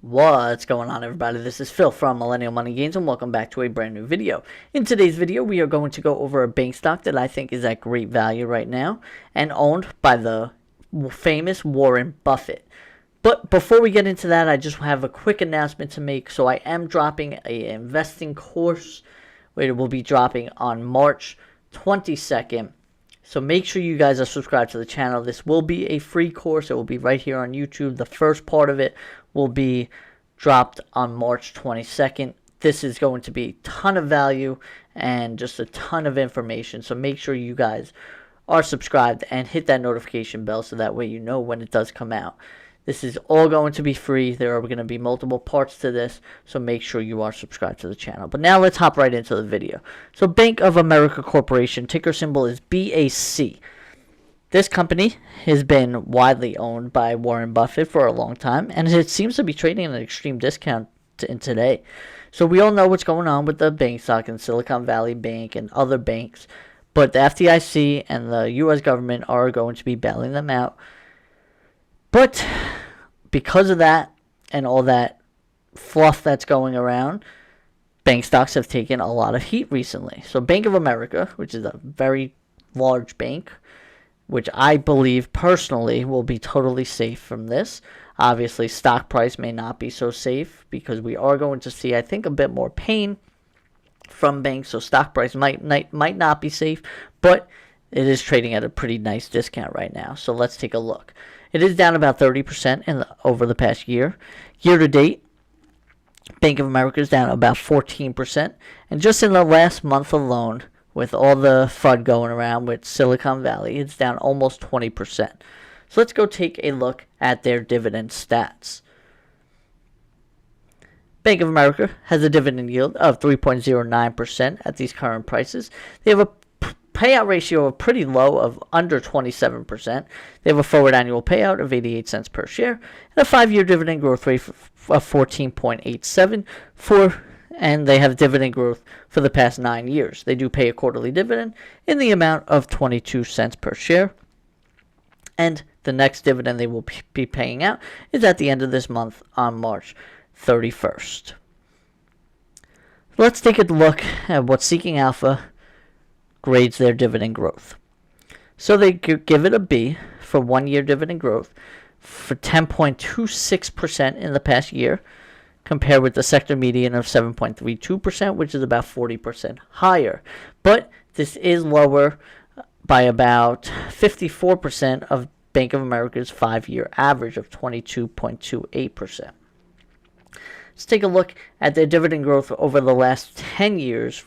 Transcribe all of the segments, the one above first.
What's going on, everybody? This is Phil from Millennial Money Gains, and welcome back to a brand new video. In today's video, we are going to go over a bank stock that I think is at great value right now and owned by the famous Warren Buffett. But before we get into that, I just have a quick announcement to make. So I am dropping an investing course, where it will be dropping on March 22nd. So make sure you guys are subscribed to the channel. This will be a free course. It will be right here on YouTube. The first part of it will be dropped on March 22nd. This is going to be a ton of value and just a ton of information. So make sure you guys are subscribed and hit that notification bell so that way you know when it does come out. This is all going to be free. There are going to be multiple parts to this, so make sure you are subscribed to the channel. But now let's hop right into the video. So Bank of America Corporation, ticker symbol is BAC. This company has been widely owned by Warren Buffett for a long time, and it seems to be trading at an extreme discount in today. So we all know what's going on with the bank stock and Silicon Valley Bank and other banks, but the FDIC and the U.S. government are going to be bailing them out. But because of that and all that fluff that's going around, bank stocks have taken a lot of heat recently. So Bank of America, which is a very large bank, which I believe personally will be totally safe from this. Obviously, stock price may not be so safe because we are going to see, I think, a bit more pain from banks. So stock price might not be safe, but it is trading at a pretty nice discount right now. So let's take a look. It is down about 30% over the past year. Year to date, Bank of America is down about 14%. And just in the last month alone, with all the FUD going around with Silicon Valley, it's down almost 20%. So let's go take a look at their dividend stats. Bank of America has a dividend yield of 3.09% at these current prices. They have a payout ratio of pretty low of under 27%. They have a forward annual payout of 88 cents per share and a 5-year dividend growth rate of 14.87 and they have dividend growth for the past 9 years. They do pay a quarterly dividend in the amount of 22 cents per share. And the next dividend they will be paying out is at the end of this month on March 31st. Let's take a look at what Seeking Alpha grades their dividend growth. So they give it a B for 1-year dividend growth for 10.26% in the past year, compared with the sector median of 7.32%, which is about 40% higher. But this is lower by about 54% of Bank of America's 5-year average of 22.28%. Let's take a look at their dividend growth over the last 10 years,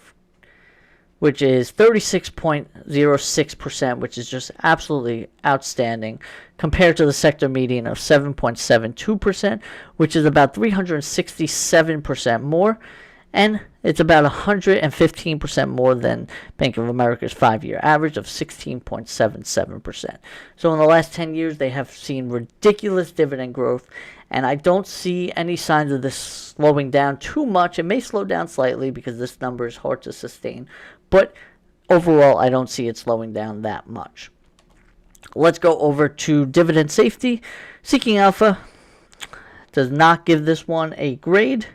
which is 36.06%, which is just absolutely outstanding, compared to the sector median of 7.72%, which is about 367% more, and it's about 115% more than Bank of America's 5-year average of 16.77%. So in the last 10 years, they have seen ridiculous dividend growth, and I don't see any signs of this slowing down too much. It may slow down slightly because this number is hard to sustain, but overall, I don't see it slowing down that much. Let's go over to dividend safety. Seeking Alpha does not give this one a grade.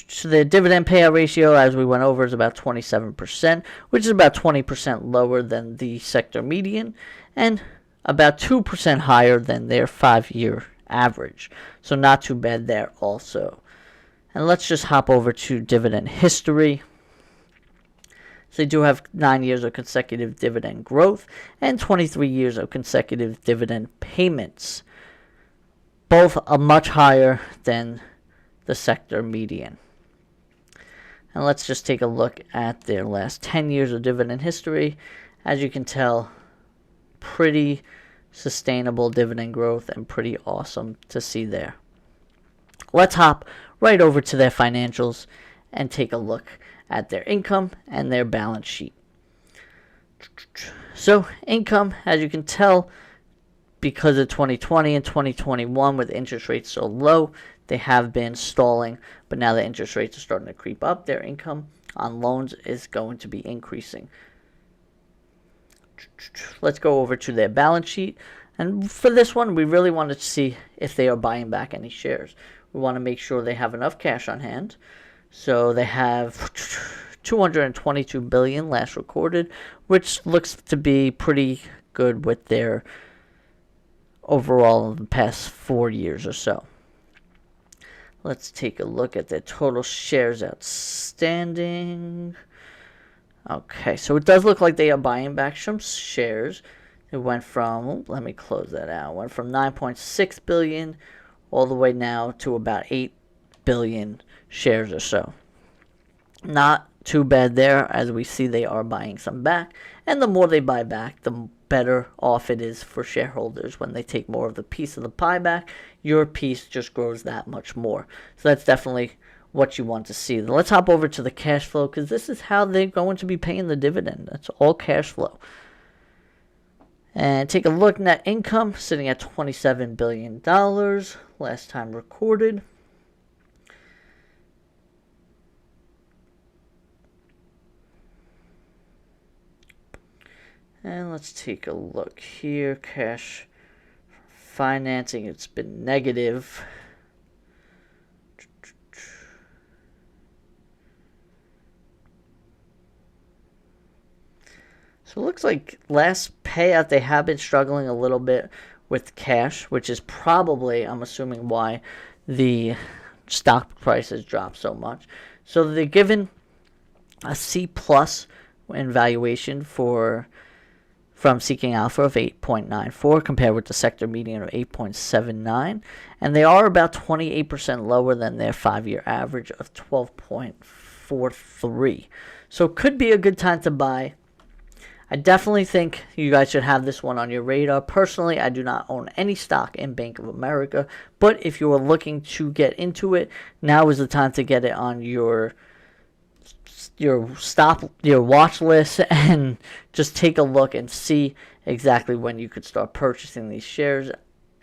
So the dividend payout ratio, as we went over, is about 27%, which is about 20% lower than the sector median and about 2% higher than their 5-year average. So not too bad there also. And let's just hop over to dividend history. So they do have 9 years of consecutive dividend growth and 23 years of consecutive dividend payments. Both are much higher than the sector median. And let's just take a look at their last 10 years of dividend history. As you can tell, pretty sustainable dividend growth and pretty awesome to see there. Let's hop right over to their financials and take a look at their income and their balance sheet. So income, as you can tell, because of 2020 and 2021 with interest rates so low, they have been stalling, but now the interest rates are starting to creep up. Their income on loans is going to be increasing. Let's go over to their balance sheet And for this one, we really wanted to see if they are buying back any shares. We want to make sure they have enough cash on hand. So they have 222 billion last recorded, which looks to be pretty good with their overall in the past 4 years or so. Let's take a look at their total shares outstanding. Okay, so it does look like they are buying back some shares. It went from, let me close that out, went from 9.6 billion all the way now to about 8 billion shares or so. Not too bad there, as we see they are buying some back. And the more they buy back, the better off it is for shareholders. When they take more of the piece of the pie back, your piece just grows that much more. So that's definitely what you want to see. Let's hop over to the cash flow, because this is how they're going to be paying the dividend. That's all cash flow. And take a look, net income sitting at $27 billion last time recorded. And let's take a look here. Cash financing, it's been negative. So it looks like last payout they have been struggling a little bit with cash, which is probably, I'm assuming, why the stock price has dropped so much. So they're given a C plus in valuation from Seeking Alpha of 8.94 compared with the sector median of 8.79, and they are about 28% lower than their 5-year average of 12.43. So it could be a good time to buy. I definitely think you guys should have this one on your radar. Personally, I do not own any stock in Bank of America, but if you are looking to get into it, now is the time to get it on your watch list and just take a look and see exactly when you could start purchasing these shares.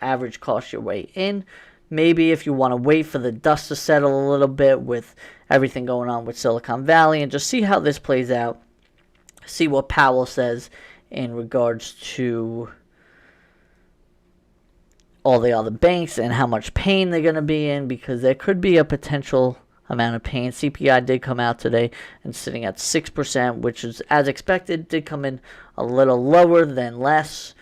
Average cost your way in. Maybe if you want to wait for the dust to settle a little bit with everything going on with Silicon Valley and just see how this plays out. See what Powell says in regards to all the other banks and how much pain they're going to be in, because there could be a potential amount of pain. CPI did come out today and sitting at 6%, which is as expected. Did come in a little lower than last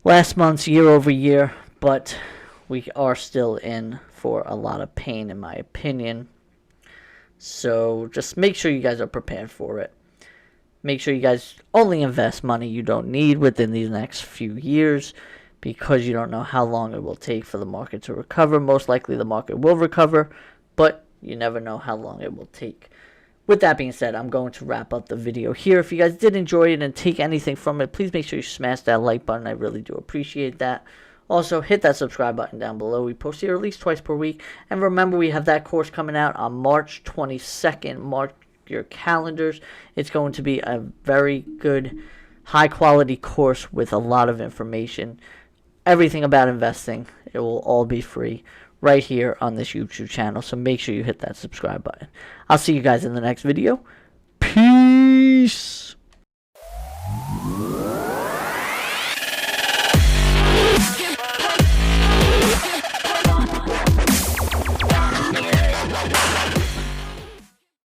month's year over year, but we are still in for a lot of pain, in my opinion. So just make sure you guys are prepared for it. Make sure you guys only invest money you don't need within these next few years, because you don't know how long it will take for the market to recover. Most likely the market will recover, but you never know how long it will take. With that being said, I'm going to wrap up the video here. If you guys did enjoy it and take anything from it, please make sure you smash that like button. I really do appreciate that. Also, hit that subscribe button down below. We post here at least twice per week. And remember, we have that course coming out on March 22nd. Mark your calendars. It's going to be a very good, high-quality course with a lot of information. Everything about investing. It will all be free right here on this YouTube channel. So make sure you hit that subscribe button. I'll see you guys in the next video. Peace.